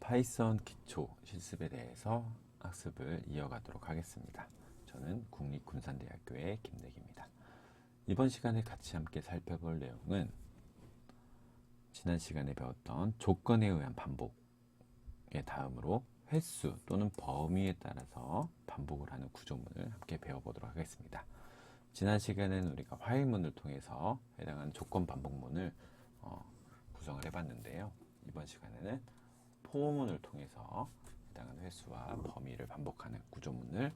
파이썬 기초 실습에 대해서 학습을 이어가도록 하겠습니다. 저는 국립군산대학교의 김대기입니다. 이번 시간에 같이 함께 살펴볼 내용은 지난 시간에 배웠던 조건에 의한 반복의 다음으로 횟수 또는 범위에 따라서 반복을 하는 구조문을 함께 배워보도록 하겠습니다. 지난 시간에는 우리가 화일문을 통해서 해당하는 조건 반복문을 구성을 해봤는데요. 이번 시간에는 포문을 통해서 해당하는 횟수와 범위를 반복하는 구조문을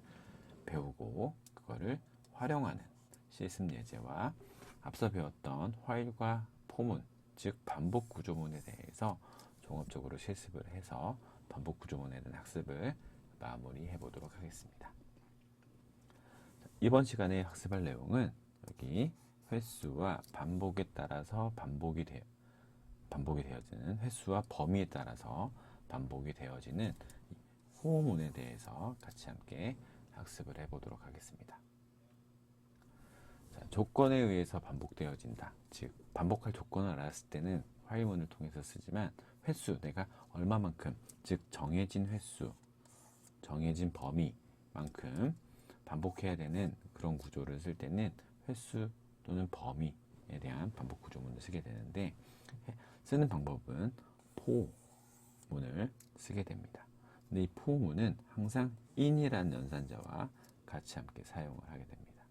배우고 그거를 활용하는 실습 예제와 앞서 배웠던 while과 포문, 즉 반복 구조문에 대해서 종합적으로 실습을 해서 반복 구조문에 대한 학습을 마무리해 보도록 하겠습니다. 이번 시간에 학습할 내용은 여기 횟수와 반복에 따라서 반복이 되어지는 횟수와 범위에 따라서 반복이 되어지는 호문에 대해서 같이 함께 학습을 해보도록 하겠습니다. 자, 조건에 의해서 반복되어진다. 즉 반복할 조건을 알았을 때는 while문을 통해서 쓰지만 횟수, 내가 얼마만큼, 즉 정해진 횟수, 정해진 범위만큼 반복해야 되는 그런 구조를 쓸 때는 횟수 또는 범위에 대한 반복 구조문을 쓰게 되는데, 쓰는 방법은 포문을 쓰게 됩니다. 근데 이 포문은 항상 in이라는 연산자와 같이 함께 사용을 하게 됩니다.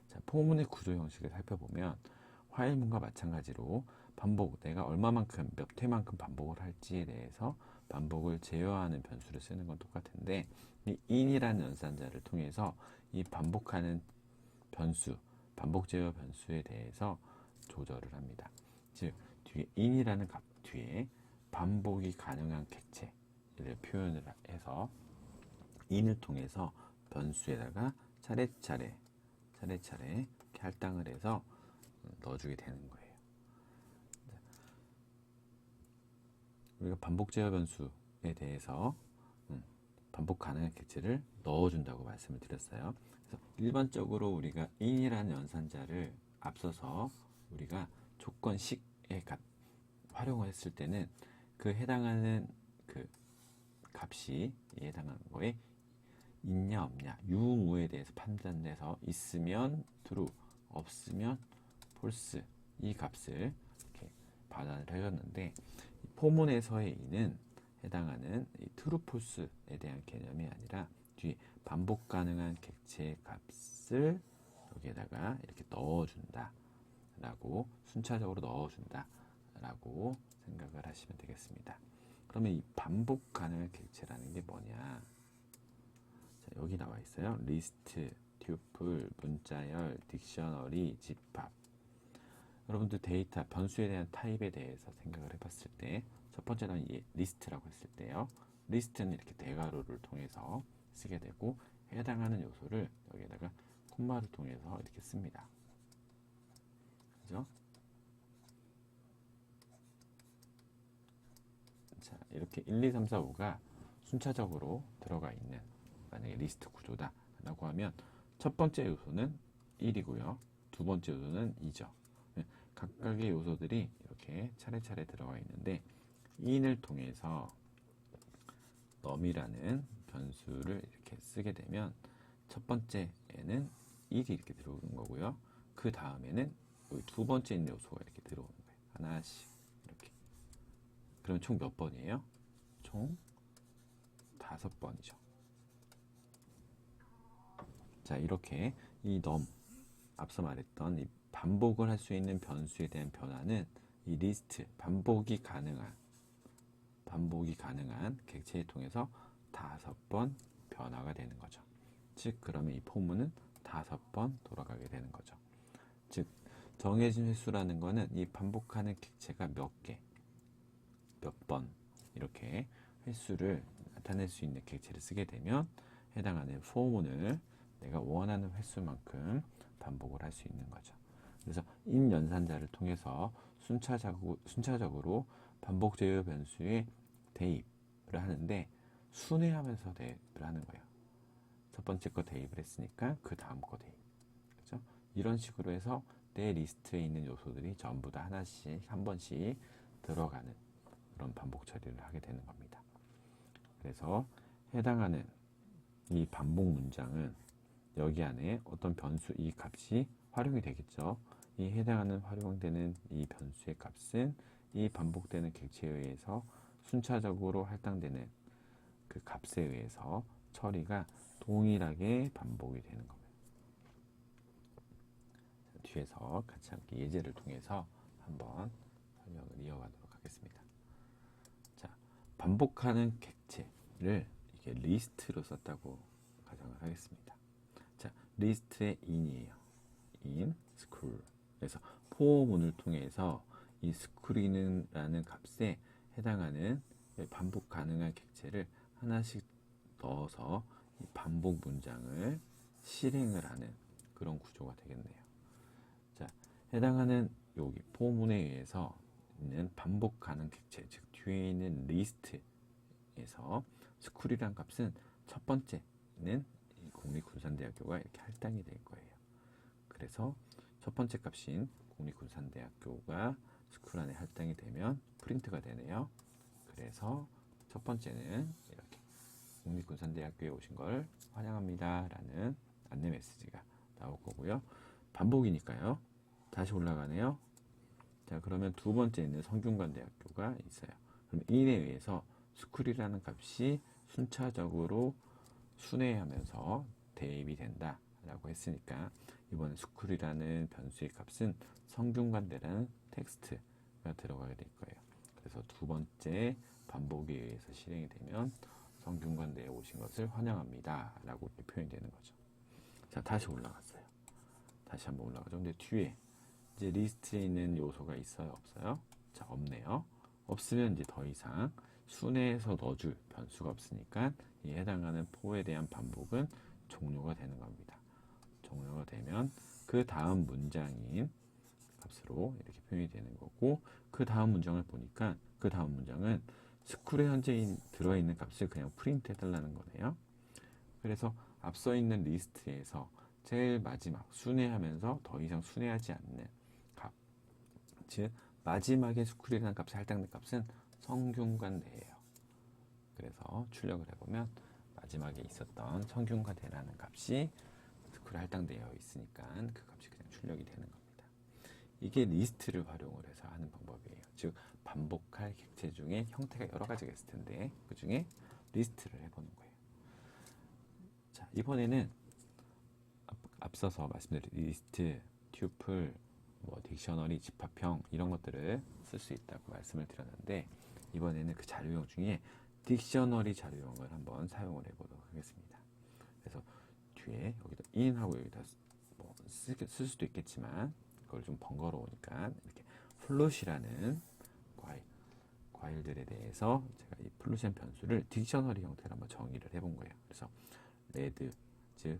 자, 포문의 구조 형식을 살펴보면 while문과 마찬가지로 반복, 내가 얼마만큼, 몇 회만큼 반복을 할지에 대해서 반복을 제어하는 변수를 쓰는 건 똑같은데, 이 in이라는 연산자를 통해서 이 반복하는 변수, 반복 제어 변수에 대해서 조절을 합니다. 즉 뒤에 in이라는 값 뒤에 반복이 가능한 객체를 표현을 해서 in을 통해서 변수에다가 차례차례 이렇게 할당을 해서 넣어주게 되는 거예요. 우리가 반복 제어 변수에 대해서 반복 가능한 객체를 넣어준다고 말씀을 드렸어요. 그래서 일반적으로 우리가 in이라는 연산자를 앞서서 우리가 조건식의 활용을 했을 때는 그 해당하는 그 값이 해당하는 거에 있냐 없냐, 유무에 대해서 판단해서 있으면 true, 없으면 false 이 값을 이렇게 반환을 해줬는데, 포문에서의 in은 해당하는 이 true, false에 대한 개념이 아니라 뒤에 반복 가능한 객체의 값을 여기에다가 이렇게 넣어준다 라고, 순차적으로 넣어준다 라고 생각을 하시면 되겠습니다. 그러면 이 반복 가능한 객체라는 게 뭐냐? 자, 여기 나와 있어요. 리스트, 튜플, 문자열, 딕셔너리, 집합. 여러분들 데이터, 변수에 대한 타입에 대해서 생각을 해봤을 때 첫 번째는 이 리스트라고 했을 때요. 리스트는 이렇게 대괄호를 통해서 쓰게 되고, 해당하는 요소를 여기에다가 콤마를 통해서 이렇게 씁니다. 그죠? 자, 이렇게 1, 2, 3, 4, 5가 순차적으로 들어가 있는, 만약에 리스트 구조다 라고 하면 첫 번째 요소는 1이고요. 두 번째 요소는 2죠. 각각의 요소들이 이렇게 차례차례 들어가 있는데, in을 통해서 num이라는 변수를 이렇게 쓰게 되면 첫 번째에는 1이 이렇게 들어오는 거고요. 그 다음에는 여기 두 번째 있는 요소가 이렇게 들어오는 거예요. 하나씩 이렇게. 그러면 총 몇 번이에요? 총 5번이죠. 자, 이렇게 이 num, 앞서 말했던 이 반복을 할 수 있는 변수에 대한 변화는 이 리스트, 반복이 가능한 객체를 통해서 5번 변화가 되는 거죠. 즉 그러면 이 포문은 5번 돌아가게 되는 거죠. 즉 정해진 횟수라는 거는 이 반복하는 객체가 몇 개, 몇 번 이렇게 횟수를 나타낼 수 있는 객체를 쓰게 되면 해당하는 포문을 내가 원하는 횟수만큼 반복을 할 수 있는 거죠. 그래서 in 연산자를 통해서 순차적으로 반복 제어 변수에 대입을 하는데, 순회하면서 대입을 하는 거예요. 첫 번째 거 대입을 했으니까 그 다음 거 대입. 그렇죠? 이런 식으로 해서 내 리스트에 있는 요소들이 전부 다 하나씩, 한 번씩 들어가는 그런 반복 처리를 하게 되는 겁니다. 그래서 해당하는 이 반복 문장은 여기 안에 어떤 변수 이 값이 활용이 되겠죠. 이 해당하는 활용되는 이 변수의 값은 이 반복되는 객체에 의해서 순차적으로 할당되는 그 값에 의해서 처리가 동일하게 반복이 되는 겁니다. 뒤에서 같이 함께 예제를 통해서 한번 설명을 이어가도록 하겠습니다. 자, 반복하는 객체를 이게 리스트로 썼다고 가정을 하겠습니다. 자, 리스트의 in이에요. in, school. 그래서 포문을 통해서 이 school이라는 값에 해당하는 반복 가능한 객체를 하나씩 넣어서 이 반복 문장을 실행을 하는 그런 구조가 되겠네요. 자, 해당하는 여기 포문에 의해서 있는 반복 가능 객체, 즉 뒤에 있는 리스트에서 스쿨이란 값은 첫 번째는 국립군산대학교가 이렇게 할당이 될 거예요. 그래서 첫 번째 값인 국립군산대학교가 스쿨 안에 할당이 되면 프린트가 되네요. 그래서 첫 번째는 이렇게 국립군산대학교에 오신 걸 환영합니다 라는 안내 메시지가 나올 거고요. 반복이니까요. 다시 올라가네요. 자, 그러면 두 번째는 성균관대학교가 있어요. 그럼 인에 의해서 스쿨이라는 값이 순차적으로 순회하면서 대입이 된다 라고 했으니까 이번 스쿨이라는 변수의 값은 성균관대라는 텍스트가 들어가게 될 거예요. 그래서 두 번째 반복에 의해서 실행이 되면 성균관대에 오신 것을 환영합니다 라고 이렇게 표현이 되는 거죠. 자, 다시 올라갔어요. 다시 한번 올라가죠. 근데 뒤에 이제 리스트에 있는 요소가 있어요, 없어요? 자, 없네요. 없으면 이제 더 이상 순회해서 넣어줄 변수가 없으니까 이 해당하는 포에 대한 반복은 종료가 되는 겁니다. 종료가 되면 그 다음 문장인 값으로 이렇게 표현이 되는 거고, 그 다음 문장을 보니까 그 다음 문장은 스쿨에 현재 들어있는 값을 그냥 프린트 해달라는 거네요. 그래서 앞서 있는 리스트에서 제일 마지막 순회하면서 더 이상 순회하지 않는 값, 즉 마지막에 스쿨이라는 값이 할당된 값은 성균관대예요. 그래서 출력을 해보면 마지막에 있었던 성균관대라는 값이 스쿨에 할당되어 있으니까 그 값이 그냥 출력이 되는 겁니다. 이게 리스트를 활용을 해서 하는 방법이에요. 즉 반복할 객체 중에 형태가 여러 가지가 있을 텐데 그 중에 리스트를 해보는 거예요. 자, 이번에는 앞서서 말씀드린 리스트, 튜플, 딕셔너리, 집합형 이런 것들을 쓸 수 있다고 말씀을 드렸는데 이번에는 그 자료형 중에 딕셔너리 자료형을 한번 사용을 해보도록 하겠습니다. 그래서 뒤에 여기다 in하고 여기다 쓸 수도 있겠지만 그걸 좀 번거로우니까 이렇게 플롯이라는 과일들에 대해서 제가 이 플롯이라는 변수를 딕셔너리 형태로 한번 정의를 해본 거예요. 그래서 레드, 즉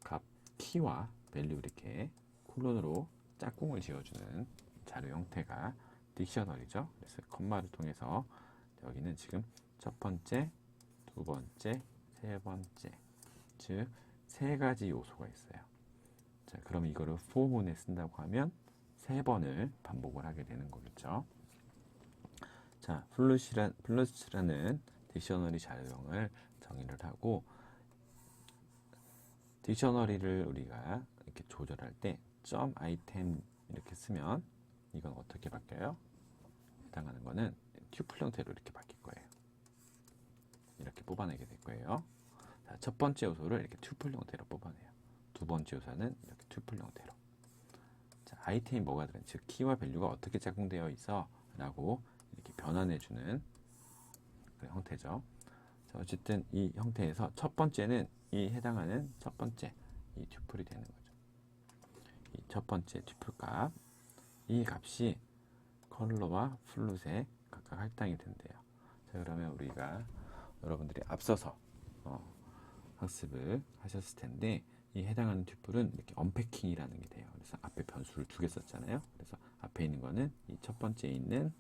값 키와 밸류 이렇게 콜론으로 짝꿍을 지어주는 자료 형태가 딕셔너리죠. 그래서 컴마를 통해서 여기는 지금 첫 번째, 두 번째, 세 번째, 즉 세 가지 요소가 있어요. 자, 그럼 이거를 포문에 쓴다고 하면 세 번을 반복을 하게 되는 거겠죠. 자, 플러스라는 딕셔너리 자료형을 정의를 하고 딕셔너리를 우리가 이렇게 조절할 때 점 아이템 이렇게 쓰면 이건 어떻게 바뀌어요? 해당하는 거는 튜플 형태로 이렇게 바뀔 거예요. 이렇게 뽑아내게 될 거예요. 자, 첫 번째 요소를 이렇게 튜플 형태로 뽑아내요. 두 번째 요소는 이렇게 튜플 형태로. 자, 아이템이 뭐가 들어있는, 즉 키와 밸류가 어떻게 짝꿍되어 있어 라고 이렇게 변환해주는 그런 형태죠. 자, 어쨌든 이 형태에서 첫 번째는 이 해당하는 첫 번째 이 튜플이 되는 거죠. 이 첫 번째 튜플 값, 이 값이 컬러와 플롯에 각각 할당이 된대요. 자, 그러면 우리가 여러분들이 앞서서 학습을 하셨을 텐데 이 해당하는 튜플은 이렇게 언패킹이라는 게 돼요. 그래서 앞에 변수를 두 개 썼잖아요. 그래서 앞에 있는 거는 이 첫 번째에 있는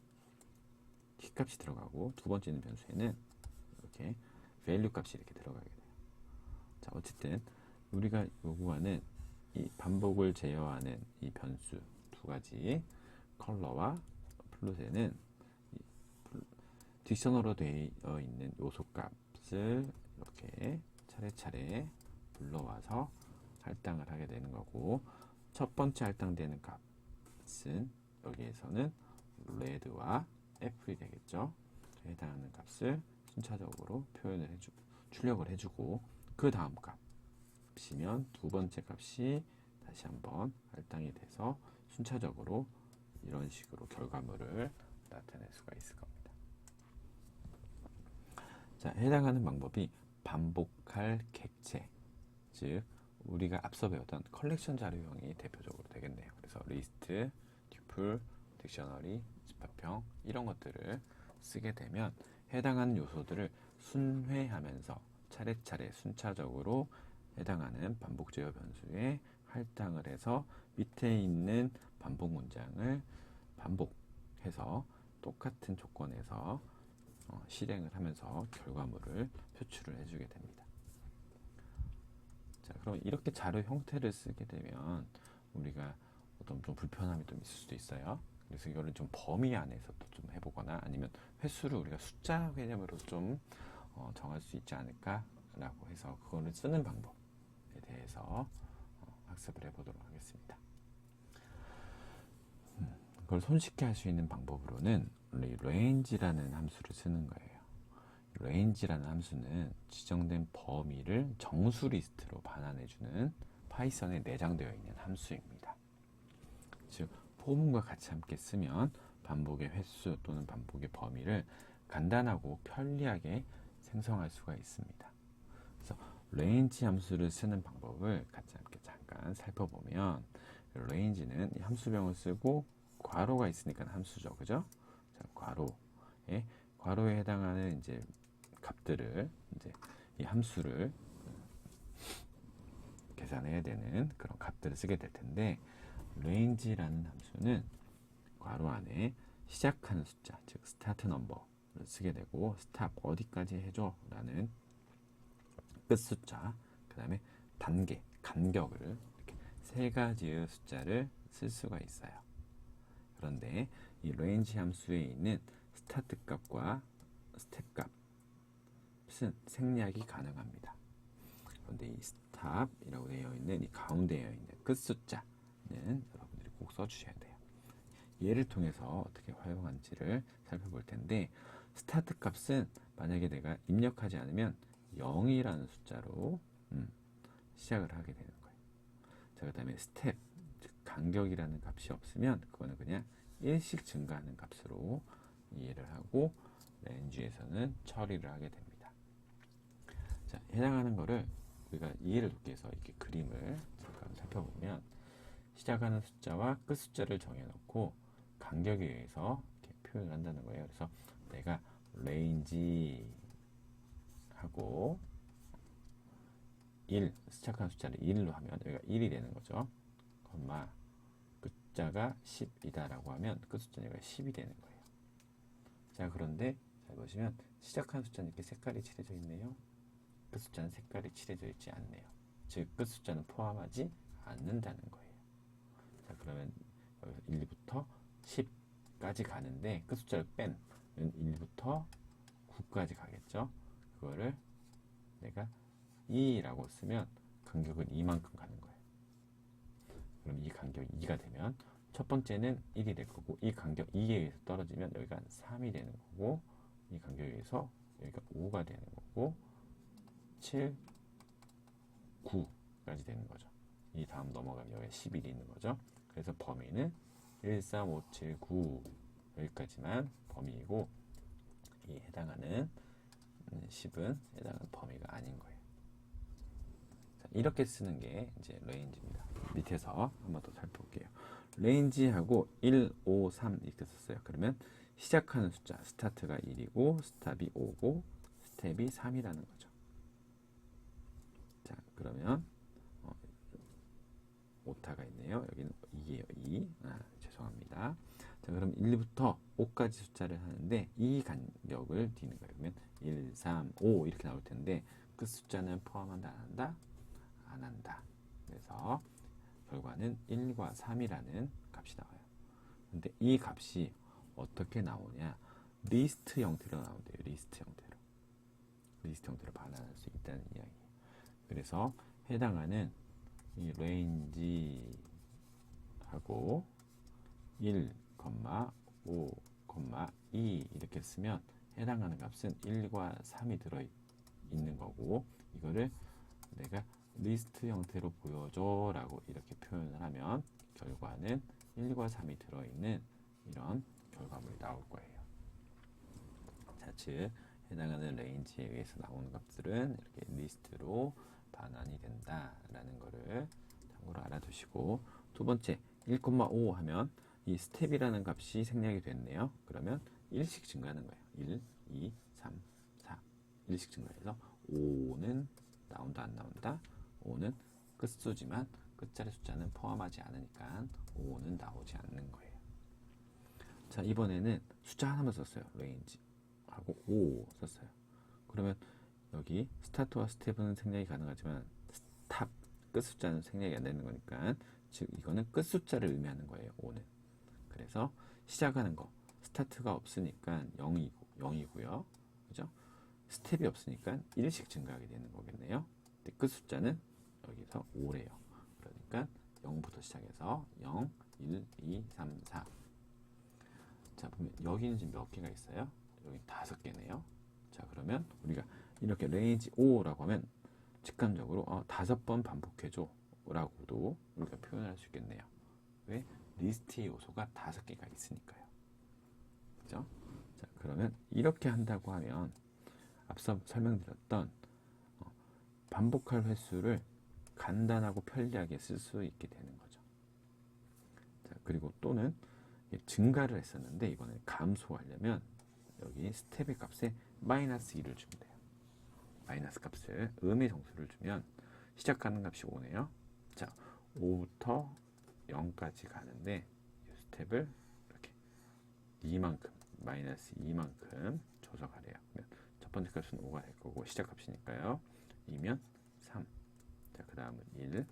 키 값이 들어가고 두 번째 있는 변수에는 이렇게 value 값이 이렇게 들어가게 돼요. 자, 어쨌든 우리가 요구하는 이 반복을 제어하는 이 변수 두 가지 컬러와 플롯에는 딕셔너로 되어 있는 요소 값을 이렇게 차례차례 불러와서 할당을 하게 되는 거고, 첫 번째 할당되는 값은 여기에서는 red와 f이 되겠죠. 해당하는 값을 순차적으로 표현을 출력을 해주고, 그 다음 값이면 두 번째 값이 다시 한번 할당이 돼서 순차적으로 이런 식으로 결과물을 나타낼 수가 있을 겁니다. 자, 해당하는 방법이 반복할 객체, 즉 우리가 앞서 배웠던 컬렉션 자료형이 대표적으로 되겠네요. 그래서 리스트, 튜플, 딕셔너리, 집합형 이런 것들을 쓰게 되면 해당하는 요소들을 순회하면서 차례차례 순차적으로 해당하는 반복 제어 변수에 할당을 해서 밑에 있는 반복 문장을 반복해서 똑같은 조건에서 실행을 하면서 결과물을 표출을 해주게 됩니다. 자, 그럼 이렇게 자료 형태를 쓰게 되면 우리가 어떤 좀 불편함이 좀 있을 수도 있어요. 그래서 이거를 좀 범위 안에서 또 좀 해보거나 아니면 횟수를 우리가 숫자 개념으로 좀 정할 수 있지 않을까라고 해서 그거를 쓰는 방법에 대해서 학습을 해보도록 하겠습니다. 그걸 손쉽게 할 수 있는 방법으로는 range라는 함수를 쓰는 거예요. range라는 함수는 지정된 범위를 정수 리스트로 반환해주는 파이썬에 내장되어 있는 함수입니다. 즉 포문과 같이 함께 쓰면 반복의 횟수 또는 반복의 범위를 간단하고 편리하게 생성할 수가 있습니다. 그래서 range 함수를 쓰는 방법을 같이 함께 잠깐 살펴보면, range는 이 함수명을 쓰고 괄호가 있으니까 함수죠, 그죠? 자, 괄호에 해당하는 이제 값들을 이제 이 함수를 계산해야 되는 그런 값들을 쓰게 될 텐데, range라는 함수는 괄호 안에 시작하는 숫자, 즉 start number를 쓰게 되고, stop 어디까지 해줘 라는 끝 숫자, 그 다음에 단계, 간격을 이렇게 세 가지의 숫자를 쓸 수가 있어요. 그런데 이 range 함수에 있는 start 값과 step 값은 생략이 가능합니다. 그런데 이 stop이라고 되어 있는 이 가운데에 있는 끝 숫자는 여러분들이 꼭 써주셔야 돼요. 예를 통해서 어떻게 활용한지를 살펴볼 텐데, 스타트 값은 만약에 내가 입력하지 않으면 0이라는 숫자로 시작을 하게 되는 거예요. 자, 그 다음에 스텝, 즉 간격이라는 값이 없으면 그거는 그냥 1씩 증가하는 값으로 이해를 하고 range에서는 처리를 하게 됩니다. 자, 해당하는 거를 우리가 이해를 돕기 위해서 이렇게 그림을 잠깐 살펴보면, 시작하는 숫자와 끝 숫자를 정해놓고 간격에 의해서 이렇게 표현을 한다는 거예요. 그래서 내가 range 하고 1, 시작하는 숫자를 1로 하면 여기가 1이 되는 거죠. 콤마 끝자가 10이다 라고 하면 끝 숫자는 여기가 10이 되는 거예요. 자, 그런데 잘 보시면 시작하는 숫자는 이렇게 색깔이 칠해져 있네요. 끝 숫자는 색깔이 칠해져 있지 않네요. 즉 끝 숫자는 포함하지 않는다는 거예요. 자, 그러면 1부터 10까지 가는데 끝 숫자를 뺀 1부터 9까지 가겠죠. 그거를 내가 2라고 쓰면 간격은 2만큼 가는 거예요. 그럼 이 간격이 2가 되면 첫 번째는 1이 될 거고, 이 간격 2에 의해서 떨어지면 여기가 3이 되는 거고, 이 간격에 의해서 여기가 5가 되는 거고, 7, 9까지 되는 거죠. 이 다음 넘어가면 여기에 11이 있는 거죠. 그래서 범위는 1, 3, 5, 7, 9 여기까지만 범위이고, 이 해당하는 10은 해당하는 범위가 아닌 거예요. 자, 이렇게 쓰는 게 이제 range입니다. 밑에서 한번 더 살펴볼게요. range하고 1, 5, 3 이렇게 썼어요. 그러면 시작하는 숫자, 스타트가 1이고 스탑이 5고 스텝이 3이라는 거죠. 자, 그러면 오타가 있네요. 여기는 2예요. 2. 죄송합니다. 자, 그럼 1부터 5까지 숫자를 하는데 이 간격을 뒤는 거예요. 그러면 1, 3, 5 이렇게 나올 텐데 끝 숫자는 포함한다, 안 한다? 안 한다. 그래서 결과는 1과 3이라는 값이 나와요. 근데 이 값이 어떻게 나오냐? 리스트 형태로 나온대요. 리스트 형태로 반환할 수 있다는 이야기예요. 그래서 해당하는 이 range하고 1, 5, 2 이렇게 쓰면 해당하는 값은 1과 3이 들어있는 거고, 이거를 내가 리스트 형태로 보여줘 라고 이렇게 표현을 하면 결과는 1과 3이 들어있는 이런 결과물이 나올 거예요. 자, 즉 해당하는 레인지에 의해서 나오는 값들은 이렇게 리스트로 반환이 된다라는 거를 참고로 알아두시고, 두 번째 1,5 하면 이 스텝이라는 값이 생략이 됐네요. 그러면 1씩 증가하는 거예요. 1, 2, 3, 4 1씩 증가해서 5는 나온다 안 나온다? 5는 끝수지만 끝자리 숫자는 포함하지 않으니까 5는 나오지 않는 거예요. 자, 이번에는 숫자 하나만 썼어요. 레인지 하고 5 썼어요. 그러면 여기 스타트와 스텝은 생략이 가능하지만 스탑 끝 숫자는 생략이 안 되는 거니까, 즉 이거는 끝 숫자를 의미하는 거예요. 5는. 그래서 시작하는 거 스타트가 없으니까 0이고요. 그죠? 스텝이 없으니까 1씩 증가하게 되는 거겠네요. 근데 끝 숫자는 여기서 5래요. 그러니까 0부터 시작해서 0, 1, 2, 3, 4. 자, 보면 여기는 지금 몇 개가 있어요? 여기 5개네요. 자, 그러면 우리가 이렇게 레인지 5라고 하면 직감적으로 5번 반복해줘 라고도 우리가 표현할 수 있겠네요. 왜? 리스트의 요소가 5개가 있으니까요. 그죠? 자, 그러면 이렇게 한다고 하면 앞서 설명드렸던 반복할 횟수를 간단하고 편리하게 쓸 수 있게 되는 거죠. 자, 그리고 또는 증가를 했었는데 이번에 감소하려면 여기 스텝의 값에 마이너스 2를 주면 돼요. 마이너스 값을 음의 정수를 주면 시작하는 값이 5네요. 자, 5부터 0까지 가는데 이 스텝을 이렇게 2만큼 마이너스 2만큼 줘서 가래요. 첫 번째 값은 5가 될 거고 시작 값이니까요. 2면 3. 자, 그 다음은 1.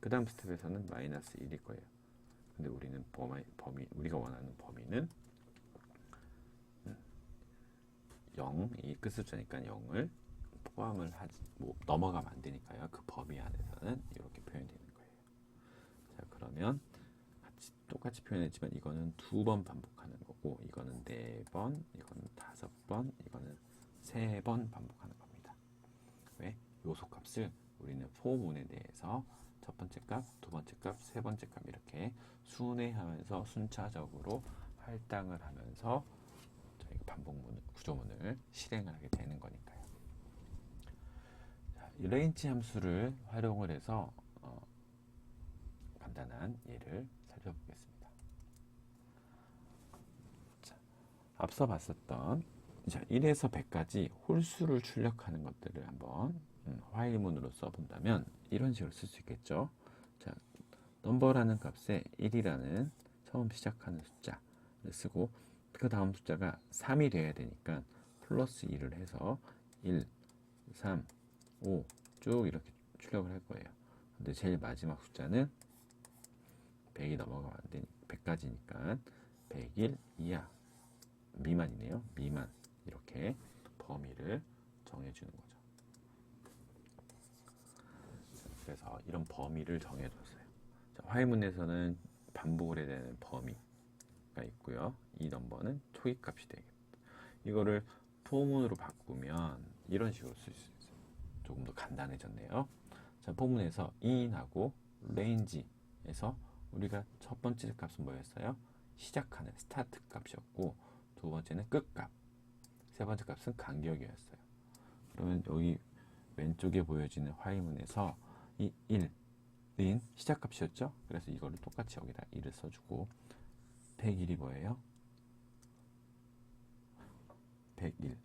그 다음 스텝에서는 마이너스 1일 거예요. 근데 우리는 우리가 원하는 범위는 0, 이 끝숫자니까 0을 포함을 하지, 넘어가면 안 되니까요. 그 범위 안에서는 이렇게 표현되는 거예요. 자, 그러면 똑같이 표현했지만 이거는 2번 반복하는 거고, 이거는 4번, 이거는 5번, 이거는 3번 반복하는 겁니다. 왜? 요소 값을 우리는 포문에 대해서 첫 번째 값, 두 번째 값, 세 번째 값 이렇게 순회하면서 순차적으로 할당을 하면서 저희가 반복문, 구조문을 실행을 하게 되는 거니까요. 자, 이 레인지 함수를 활용을 해서 간단한 예를 살펴보겠습니다. 자, 앞서 봤었던 1에서 100까지 홀수를 출력하는 것들을 한번 화일문으로 써본다면 이런 식으로 쓸 수 있겠죠. 자, 넘버라는 값에 1이라는 처음 시작하는 숫자를 쓰고, 그 다음 숫자가 3이 돼야 되니까 플러스 2를 해서 1, 3, 5 쭉 이렇게 출력을 할 거예요. 근데 제일 마지막 숫자는 100이 넘어가면 안 되니 100까지니까 101 이하 미만이네요. 미만 이렇게 범위를 정해주는 거죠. 그래서 이런 범위를 정해줬어요. 자, 화해문에서는 반복을 해야 되는 범위가 있고요. 이 넘버는 초기값이 되겠다. 이거를 포문으로 바꾸면 이런 식으로 쓸 수 있어요. 조금 더 간단해졌네요. 자, 포문에서 in하고 range에서 우리가 첫 번째 값은 뭐였어요? 시작하는 스타트 값이었고, 두 번째는 끝값, 세 번째 값은 간격이었어요. 그러면 여기 왼쪽에 보여지는 화이문에서 이 1인 시작값이었죠? 그래서 이거를 똑같이 여기다 1을 써주고, 101이 뭐예요? 101.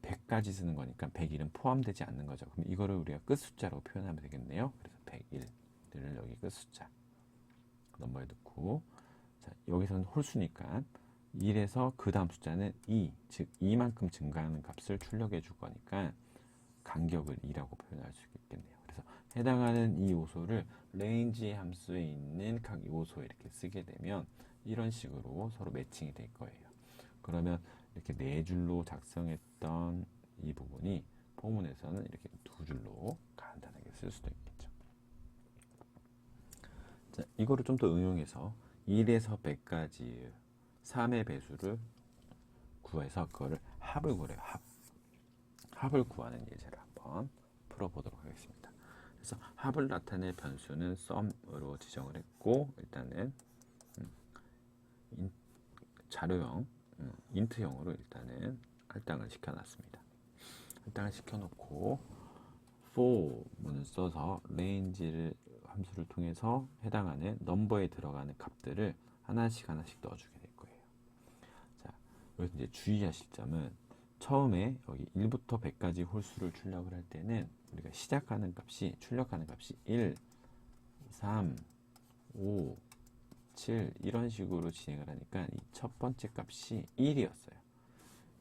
100까지 쓰는 거니까 101은 포함되지 않는 거죠. 그럼 이거를 우리가 끝 숫자로 표현하면 되겠네요. 그래서 101을 여기 끝 숫자 넘버에 넣고, 자, 여기서는 홀수니까 1에서 그 다음 숫자는 2, 즉 2만큼 증가하는 값을 출력해 줄 거니까 간격을 2라고 표현할 수 있겠네요. 그래서 해당하는 이 요소를 레인지 함수에 있는 각 요소에 이렇게 쓰게 되면 이런 식으로 서로 매칭이 될 거예요. 그러면 이렇게 네 줄로 작성했던 이 부분이 포문에서는 이렇게 두 줄로 간단하게 쓸 수도 있겠죠. 자, 이거를 좀 더 응용해서 1에서 100까지 3의 배수를 구해서 그거를 합을 구해요. 합을 구하는 예제를 한번 풀어보도록 하겠습니다. 그래서 합을 나타낼 변수는 sum으로 지정을 했고, 일단은 자료형 인트형으로 일단은 할당을 시켜놨습니다. 할당을 시켜놓고 for 문을 써서 range를 함수를 통해서 해당하는 넘버에 들어가는 값들을 하나씩 넣어주게 될 거예요. 자, 여기서 이제 주의하실 점은 처음에 여기 1부터 100까지 홀수를 출력을 할 때는 우리가 시작하는 값이 출력하는 값이 1, 3, 5, 7 이런 식으로 진행을 하니까 이 첫 번째 값이 1이었어요.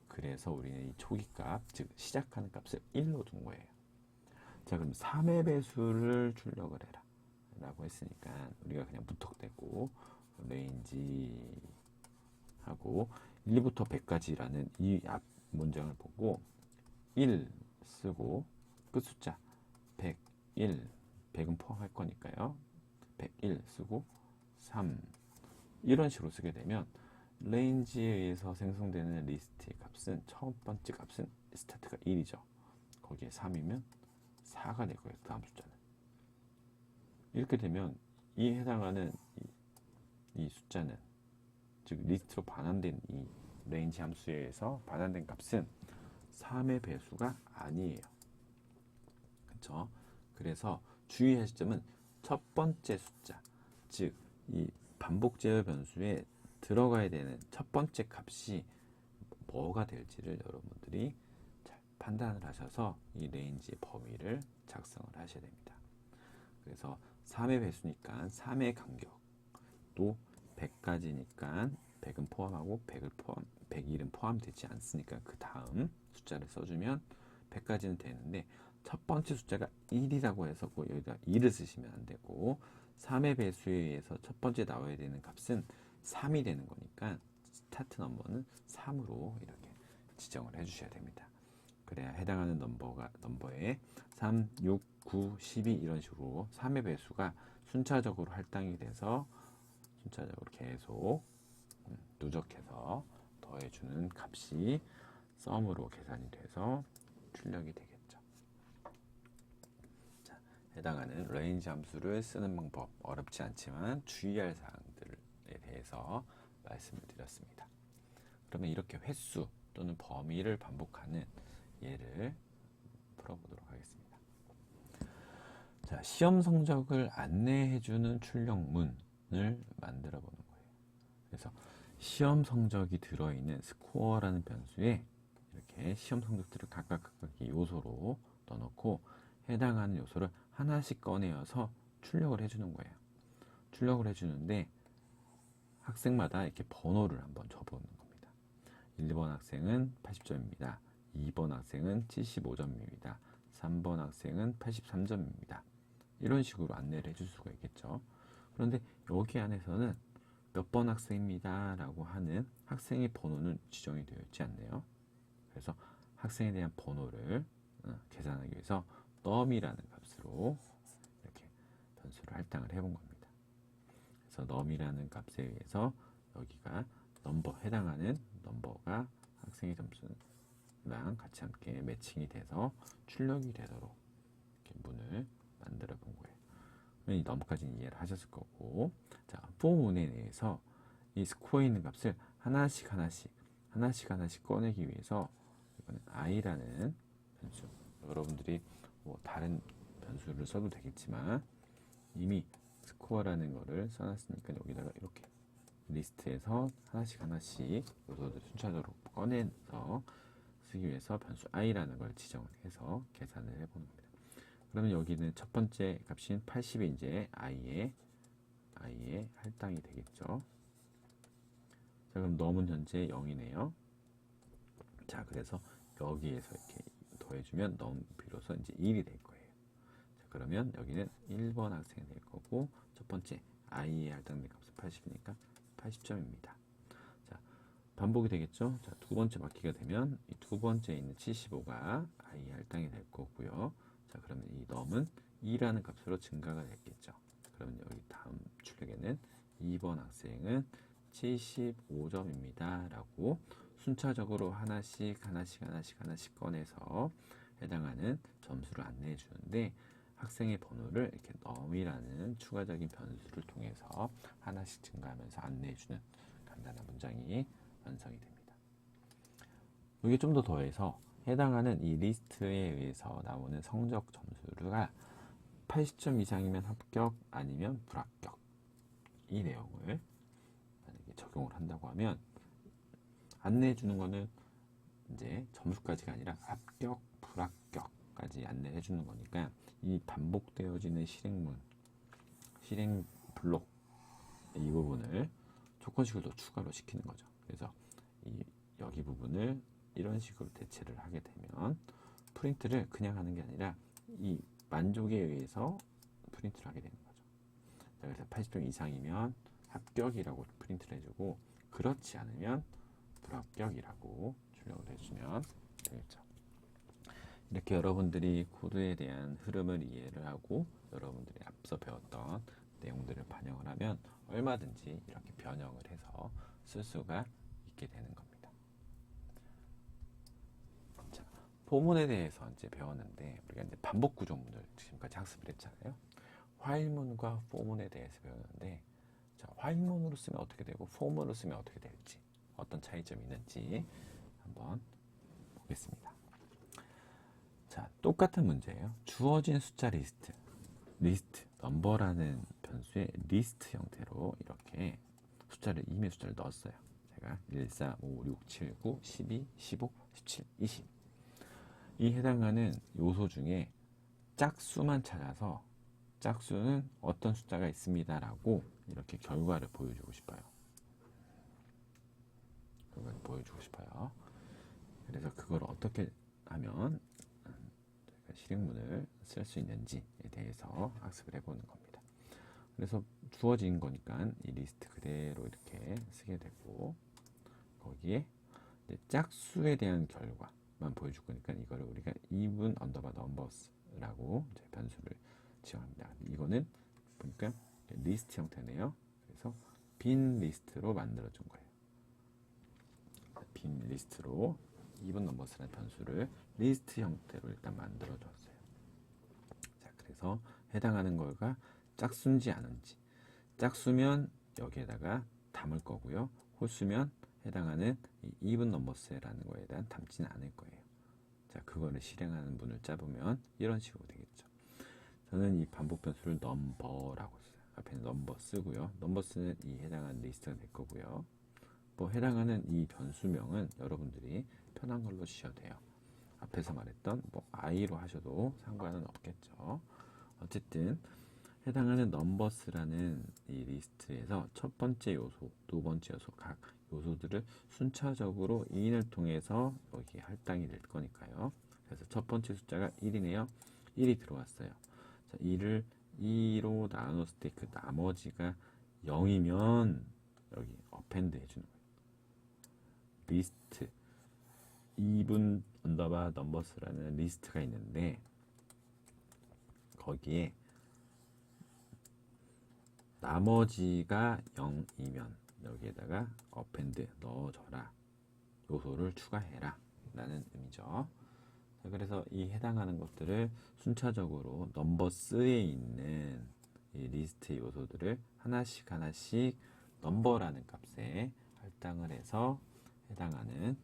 그래서 우리는 이 초기 값, 즉 시작하는 값을 1로 둔 거예요. 자, 그럼 3의 배수를 출력을 해라 라고 했으니까 우리가 그냥 무턱대고 range 하고 1부터 100까지라는 이 앞 문장을 보고 1 쓰고 끝 숫자 101, 100은 포함할 거니까요. 101 쓰고 3 이런 식으로 쓰게 되면 range에 의해서 생성되는 리스트의 값은 첫 번째 값은 스타트가 1이죠. 거기에 3이면 4가 될 거예요. 다음 숫자는. 이렇게 되면 이 해당하는 이 숫자는 즉 리스트로 반환된 이 range 함수에 의해서 반환된 값은 3의 배수가 아니에요. 그렇죠? 그래서 주의하실 점은 첫 번째 숫자, 즉 이 반복 제어 변수에 들어가야 되는 첫 번째 값이 뭐가 될지를 여러분들이 잘 판단을 하셔서 이 레인지의 범위를 작성을 하셔야 됩니다. 그래서 3의 배수니까 3의 간격, 또 100까지니까 100은 포함하고 101은 포함되지 않으니까 그 다음 숫자를 써주면 100까지는 되는데 첫 번째 숫자가 1이라고 해서 여기다 2를 쓰시면 안 되고 3의 배수에 의해서 첫 번째 나와야 되는 값은 3이 되는 거니까 스타트 넘버는 3으로 이렇게 지정을 해주셔야 됩니다. 그래야 해당하는 넘버에 3, 6, 9, 12 이런 식으로 3의 배수가 순차적으로 할당이 돼서 순차적으로 계속 누적해서 더해주는 값이 썸으로 계산이 돼서 출력이 되겠죠. 자, 해당하는 range 함수를 쓰는 방법 어렵지 않지만 주의할 사항들에 대해서 말씀을 드렸습니다. 그러면 이렇게 횟수 또는 범위를 반복하는 예를 풀어보도록 하겠습니다. 자, 시험 성적을 안내해주는 출력문을 만들어 보는 거예요. 그래서 시험 성적이 들어있는 스코어라는 변수에 이렇게 시험 성적들을 각각 요소로 넣어놓고 해당하는 요소를 하나씩 꺼내어서 출력을 해주는 거예요. 출력을 해주는데 학생마다 이렇게 번호를 한번 줘보는 겁니다. 1번 학생은 80점입니다. 2번 학생은 75점입니다. 3번 학생은 83점입니다. 이런 식으로 안내를 해줄 수가 있겠죠. 그런데 여기 안에서는 몇 번 학생입니다 라고 하는 학생의 번호는 지정이 되어 있지 않네요. 그래서 학생에 대한 번호를 계산하기 위해서 num이라는 값으로 이렇게 변수를 할당을 해본 겁니다. 그래서 num이라는 값에 의해서 여기가 해당하는 넘버가 학생의 점수랑 같이 함께 매칭이 돼서 출력이 되도록 이렇게 문을 만들어 본 거예요. 이 넘까지는 이해를 하셨을 거고, 자, for 문에 대해서 이 스코어에 있는 값을 하나씩 꺼내기 위해서 이거는 i라는 변수, 여러분들이 뭐 다른 변수를 써도 되겠지만 이미 스코어라는 거를 써놨으니까 여기다가 이렇게 리스트에서 하나씩 요소들 순차적으로 꺼내서 쓰기 위해서 변수 i라는 걸 지정을 해서 계산을 해보는 겁니다. 그러면 여기는 첫 번째 값인 80이 이제 i에 할당이 되겠죠. 자, 그럼 num은 현재 0이네요. 자, 그래서 여기에서 이렇게 더해주면 num 비로소 이제 1이 될 거예요. 자, 그러면 여기는 1번 학생이 될 거고, 첫 번째 i에 할당된 값은 80이니까 80점입니다. 자, 반복이 되겠죠. 자, 두 번째 바퀴가 되면 이 두 번째에 있는 75가 i 할당이 될 거고요. 자, 그러면 이 넘은 2라는 값으로 증가가 됐겠죠. 그러면 여기 다음 출력에는 2번 학생은 75점입니다. 라고 순차적으로 하나씩 꺼내서 해당하는 점수를 안내해 주는데 학생의 번호를 이렇게 넘이라는 추가적인 변수를 통해서 하나씩 증가하면서 안내해 주는 간단한 문장이 완성이 됩니다. 이게 좀 더 더해서 해당하는 이 리스트에 의해서 나오는 성적 점수가 80점 이상이면 합격 아니면 불합격, 이 내용을 만약에 적용을 한다고 하면 안내해 주는 거는 이제 점수까지가 아니라 합격, 불합격까지 안내해 주는 거니까 이 반복되어지는 실행 블록 이 부분을 조건식을 더 추가로 시키는 거죠. 그래서 여기 부분을 이런 식으로 대체를 하게 되면 프린트를 그냥 하는 게 아니라 이 만족에 의해서 프린트를 하게 되는 거죠. 자, 그래서 80점 이상이면 합격이라고 프린트를 해주고 그렇지 않으면 불합격이라고 출력을 해주면 되겠죠. 이렇게 여러분들이 코드에 대한 흐름을 이해를 하고 여러분들이 앞서 배웠던 내용들을 반영을 하면 얼마든지 이렇게 변형을 해서 쓸 수가 있게 되는 겁니다. 자, 포문에 대해서 이제 배웠는데 우리가 이제 반복 구조문을 지금까지 학습을 했잖아요. 화일문과 포문에 대해서 배웠는데 자, 화일문으로 쓰면 어떻게 되고 포문으로 쓰면 어떻게 될지 어떤 차이점이 있는지 한번 보겠습니다. 자, 똑같은 문제예요. 주어진 숫자 리스트, 넘버라는 변수의 리스트 형태로 이렇게 임의 숫자를 넣었어요. 제가 1, 4, 5, 6, 7, 9, 12, 15, 17, 20. 이 해당하는 요소 중에 짝수만 찾아서 짝수는 어떤 숫자가 있습니다 라고 이렇게 결과를 보여주고 싶어요. 그래서 그걸 어떻게 하면 실행문을 쓸 수 있는지에 대해서 학습을 해보는 겁니다. 그래서 주어진 거니까 이 리스트 그대로 이렇게 쓰게 되고 거기에 짝수에 대한 결과만 보여줄 거니까 이거를 우리가 even underbar numbers라고 이제 변수를 지정합니다. 이거는 보니까 리스트 형태네요. 그래서 빈 리스트로 만들어 준 거예요. 빈 리스트로 even numbers라는 변수를 리스트 형태로 일단 만들어 줬어요. 자, 그래서 해당하는 거가 짝수인지 아닌지, 짝수면 여기에다가 담을 거고요. 홀수면 해당하는 이 even numbers라는 거에 대한 담지는 않을 거예요. 자, 그거를 실행하는 문을 짜보면 이런 식으로 되겠죠. 저는 이 반복 변수를 number라고 써요. 앞에는 number 쓰고요. numbers는 이 해당하는 리스트가 될 거고요. 뭐 해당하는 이 변수명은 여러분들이 편한 걸로 주셔도 돼요. 앞에서 말했던 뭐 i로 하셔도 상관은 없겠죠. 어쨌든 해당하는 numbers라는 이 리스트에서 첫 번째 요소, 두 번째 요소 각 요소들을 순차적으로 인을 통해서 여기 할당이 될 거니까요. 그래서 첫 번째 숫자가 1이네요. 1이 들어왔어요. 자, 1을 2로 나눴을 때 그 나머지가 0이면 여기 append 해주는 거예요. 리스트 even underbar numbers라는 리스트가 있는데 거기에 나머지가 0이면 여기에다가 append 넣어줘라, 요소를 추가해라 라는 의미죠. 자, 그래서 이 해당하는 것들을 순차적으로 넘버스에 있는 이 리스트 요소들을 하나씩 넘버라는 값에 할당을 해서 해당하는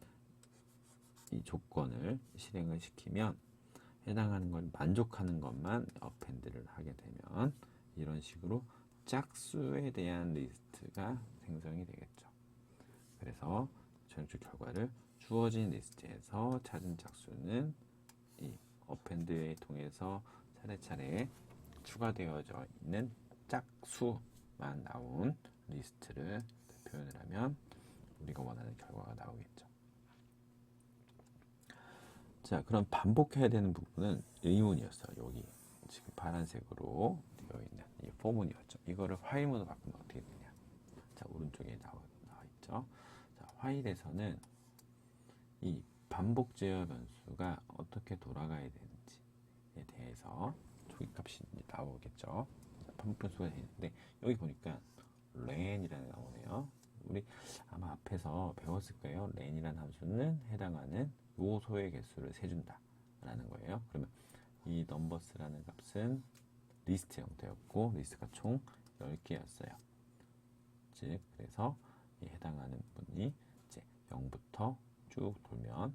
이 조건을 실행을 시키면 해당하는 걸 만족하는 것만 append를 하게 되면 이런 식으로 짝수에 대한 리스트가 생성이 되겠죠. 그래서 전체 결과를 주어진 리스트에서 찾은 짝수는 이 append에 통해서 차례차례 추가되어져 있는 짝수만 나온 리스트를 표현을 하면 우리가 원하는 결과가 나오겠죠. 자, 그럼 반복해야 되는 부분은 의문이었어요. 여기 지금 파란색으로 되어 있는 이 포문이었죠. 이거를 화일문으로 바꾸면 어떻게 되냐? 자, 오른쪽에 나와 있죠. 자, while에서는 이 반복 제어 변수가 어떻게 돌아가야 되는지에 대해서 초기값이 나오겠죠. 반복 변수가 되는데 여기 보니까 len이라는 나오네요. 우리 아마 앞에서 배웠을 거예요. len이라는 함수는 해당하는 요소의 개수를 세준다 라는 거예요. 그러면 이 numbers라는 값은 리스트 형태였고 리스트가 총 10개였어요. 즉 그래서 이 해당하는 분이 이제 0부터 쭉 돌면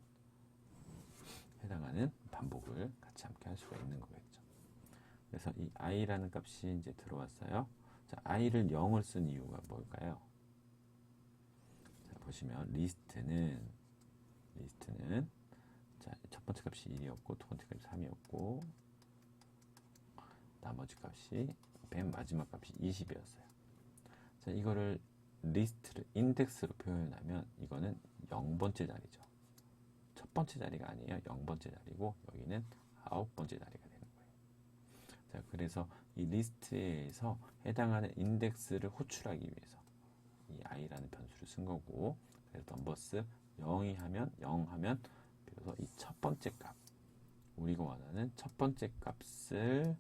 해당하는 반복을 같이 함께 할 수가 있는 거겠죠. 그래서 이 i라는 값이 이제 들어왔어요. 자, i를 0을 쓴 이유가 뭘까요? 자, 보시면 리스트는 자, 첫 번째 값이 1이었고 두 번째 값이 3이었고 나머지 값이 맨 마지막 값이 20이었어요. 자, 이거를 리스트를 인덱스로 표현하면 이거는 0번째 자리죠. 첫 번째 자리가 아니에요. 0번째 자리고 여기는 9번째 자리가 되는 거예요. 자, 그래서 이 리스트에서 해당하는 인덱스를 호출하기 위해서 이 i라는 변수를 쓴 거고, 그래서 넘버스 0이 하면 0 하면 비로소 이 첫 번째 값, 우리가 원하는 첫 번째 값을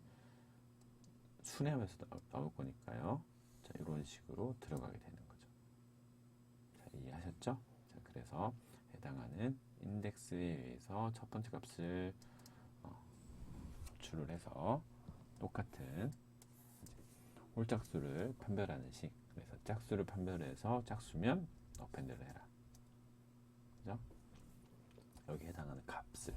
순회하면서 나올 거니까요. 자, 이런 식으로 들어가게 되는 거죠. 자, 이해하셨죠? 자, 그래서 해당하는 인덱스에 의해서 첫 번째 값을 호출을 해서 똑같은 홀짝수를 판별하는 식. 그래서 짝수를 판별해서 짝수면 어펜드를 해라. 그죠? 여기 해당하는 값을.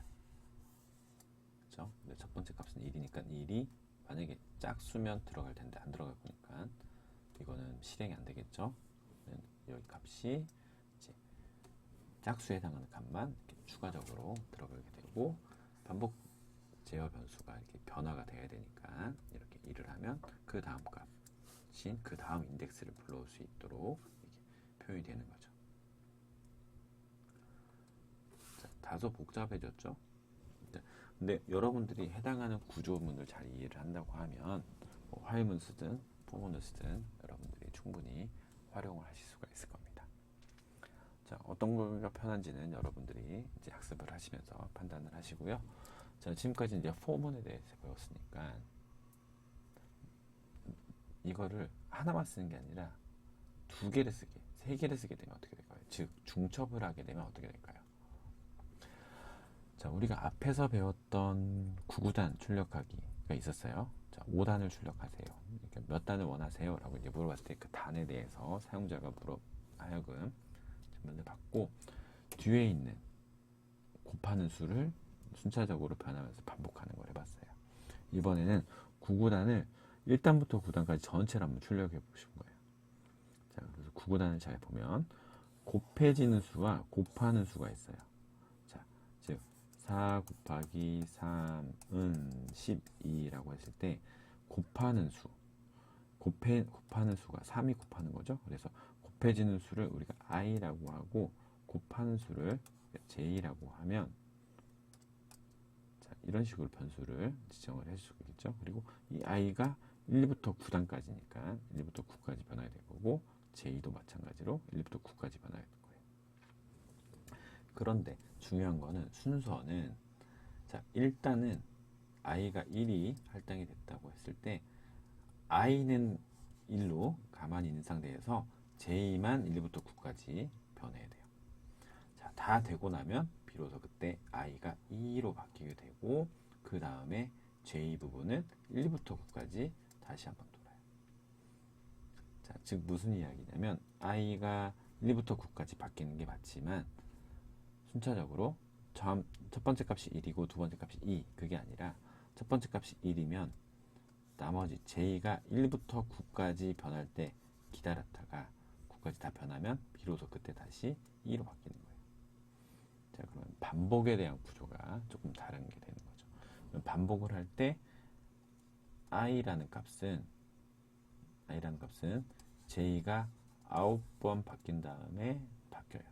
그죠? 근데 첫 번째 값은 1이니까 1이 만약에 짝수면 들어갈 텐데 안 들어갈 거니까 이거는 실행이 안 되겠죠? 여기 값이 이제 짝수에 해당하는 값만 이렇게 추가적으로 들어가게 되고, 반복 제어 변수가 이렇게 변화가 돼야 되니까 이렇게 1을 하면 그 다음 값인 그 다음 인덱스를 불러올 수 있도록 이렇게 표현이 되는 거죠. 자, 다소 복잡해졌죠? 근데 여러분들이 해당하는 구조문을 잘 이해를 한다고 하면 뭐 화해문 쓰든 포문을 쓰든 여러분들이 충분히 활용을 하실 수가 있을 겁니다. 자, 어떤 거가 편한지는 여러분들이 이제 학습을 하시면서 판단을 하시고요. 자, 지금까지 이제 포문에 대해서 배웠으니까 이거를 하나만 쓰는 게 아니라 두 개를 쓰게, 세 개를 쓰게 되면 어떻게 될까요? 즉 중첩을 하게 되면 어떻게 될까요? 자, 우리가 앞에서 배웠던 9구단 출력하기가 있었어요. 자, 5단을 출력하세요. 그러니까 몇 단을 원하세요? 라고 이제 물어봤을 때 그 단에 대해서 사용자가 하여금 질문을 받고 뒤에 있는 곱하는 수를 순차적으로 변하면서 반복하는 걸 해봤어요. 이번에는 9구단을 1단부터 9단까지 전체를 한번 출력해 보신 거예요. 자, 그래서 9구단을 잘 보면 곱해지는 수와 곱하는 수가 있어요. 자, 즉 4 곱하기 3은 12라고 했을 때 곱하는 수, 곱하는 수가 3이 곱하는 거죠. 그래서 곱해지는 수를 우리가 i라고 하고 곱하는 수를 j라고 하면, 자, 이런 식으로 변수를 지정을 할 수 있겠죠. 그리고 이 i가 1부터 9단까지니까 1부터 9까지 변화가 될 거고 j도 마찬가지로 1부터 9까지 변화가 될 거예요. 그런데 중요한 거는 순서는, 자, 일단은 i가 1이 할당이 됐다고 했을 때 i는 1로 가만히 있는 상태에서 j만 1부터 9까지 변해야 돼요. 자, 다 되고 나면 비로소 그때 i가 2로 바뀌게 되고 그 다음에 j 부분은 1부터 9까지 다시 한번 돌아요. 자, 즉 무슨 이야기냐면 i가 1부터 9까지 바뀌는 게 맞지만 순차적으로 첫 번째 값이 1이고 두 번째 값이 2, 그게 아니라 첫 번째 값이 1이면 나머지 j가 1부터 9까지 변할 때 기다렸다가 9까지 다 변하면 비로소 그때 다시 2로 바뀌는 거예요. 자, 그러면 반복에 대한 구조가 조금 다른 게 되는 거죠. 그럼 반복을 할 때 i라는 값은 j가 9번 바뀐 다음에 바뀌어요.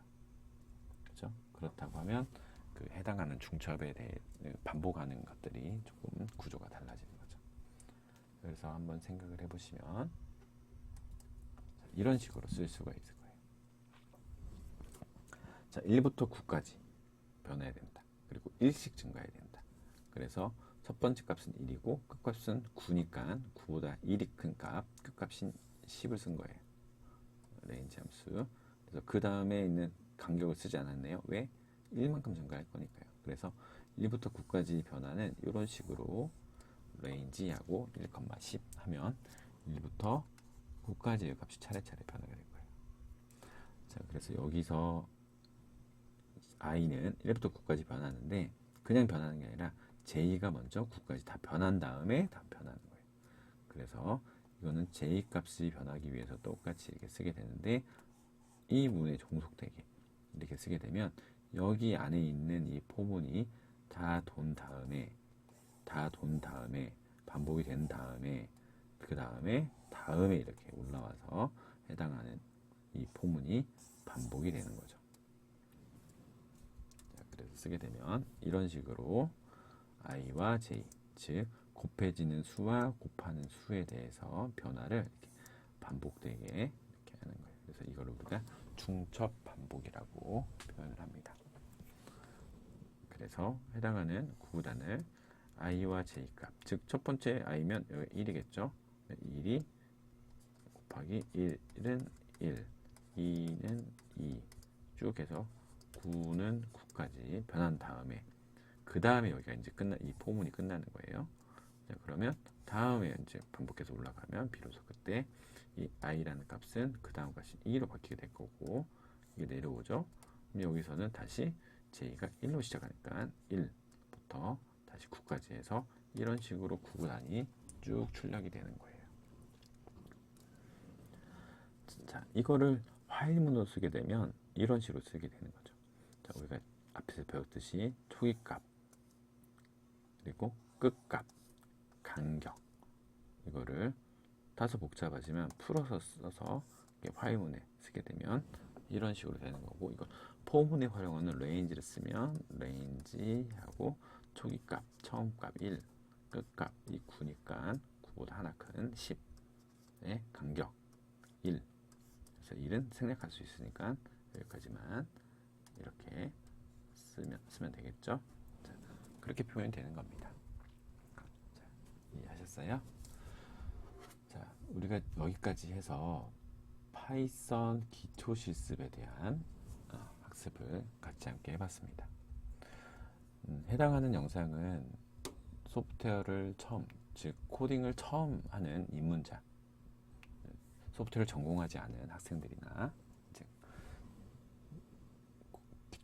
그렇죠? 그렇다고 하면 그 해당하는 중첩에 대해 반복하는 것들이 조금 구조가 달라지는 거죠. 그래서 한번 생각을 해보시면 이런 식으로 쓸 수가 있을 거예요. 자, 1부터 9까지 변해야 된다. 그리고 1씩 증가해야 된다. 그래서 첫 번째 값은 1이고 끝값은 9니까 9보다 1이 큰 값, 끝값인 10을 쓴 거예요. 레인지 함수. 그래서 그 다음에 있는 간격을 쓰지 않았네요. 왜? 1만큼 증가할 거니까요. 그래서 1부터 9까지 변화는 이런 식으로 레인지하고 1,10 하면 1부터 9까지의 값이 차례차례 변하게 될 거예요. 자, 그래서 여기서 i는 1부터 9까지 변하는데 그냥 변하는 게 아니라 j가 먼저 9까지 다 변한 다음에 다 변하는 거예요. 그래서 이거는 j 값이 변하기 위해서 똑같이 이렇게 쓰게 되는데 이 문에 종속되게 이렇게 쓰게 되면 여기 안에 있는 이 포문이 다 돈 다음에 반복이 된 다음에 그 다음에 이렇게 올라와서 해당하는 이 포문이 반복이 되는 거죠. 자, 그래서 쓰게 되면 이런 식으로 i와 j, 즉 곱해지는 수와 곱하는 수에 대해서 변화를 이렇게 반복되게 이렇게 하는 거예요. 그래서 이걸 우리가 중첩 반복이라고 표현을 합니다. 그래서 해당하는 구구단을 i와 j 값, 즉 첫 번째 i면 1이겠죠. 1이 곱하기 1은 1, 2는 2, 쭉 해서 9는 9까지 변한 다음에 그 다음에 여기가 이제 이 포문이 끝나는 거예요. 자, 그러면 다음에 이제 반복해서 올라가면 비로소 그때 이 i라는 값은 그 다음 값이 2로 바뀌게 될 거고 이게 내려오죠. 그럼 여기서는 다시 j가 1로 시작하니까 1부터 다시 9까지 해서 이런 식으로 구구단이 쭉 출력이 되는 거예요. 자, 이거를 화일문으로 쓰게 되면 이런 식으로 쓰게 되는 거죠. 자, 우리가 앞에서 배웠듯이 초기값 그리고 끝값, 간격 이거를 다소 복잡하지만 풀어서 써서 화일문에 쓰게 되면 이런 식으로 되는 거고 이걸 포문에 활용하는 레인지를 쓰면 레인지하고 초기값, 처음값 1, 끝값이 9니까 9보다 하나 큰 10의 간격 1. 그래서 1은 생략할 수 있으니까 여기까지만 이렇게 쓰면 되겠죠. 자, 그렇게 표현이 되는 겁니다. 자, 이해하셨어요? 자, 우리가 여기까지 해서 파이썬 기초 실습에 대한 학습을 같이 함께 해봤습니다. 해당하는 영상은 소프트웨어를 처음, 즉 코딩을 처음 하는 입문자, 소프트웨어를 전공하지 않은 학생들이나 즉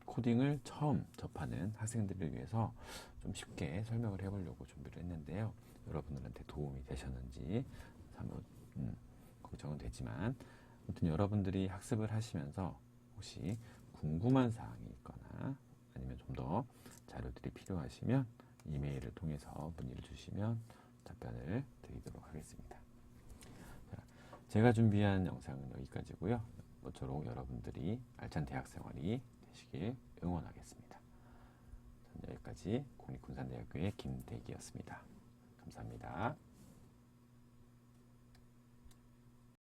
코딩을 처음 접하는 학생들을 위해서 좀 쉽게 설명을 해보려고 준비를 했는데요. 여러분들한테 도움이 되셨는지 사뭇 걱정은 되지만 아무튼 여러분들이 학습을 하시면서 혹시 궁금한 사항이 있거나 아니면 좀 더 자료들이 필요하시면 이메일을 통해서 문의를 주시면 답변을 드리도록 하겠습니다. 자, 제가 준비한 영상은 여기까지고요. 모쪼록 여러분들이 알찬 대학생활이 되시길 응원하겠습니다. 여기까지 국립군산대학교의 김대기였습니다. 감사합니다.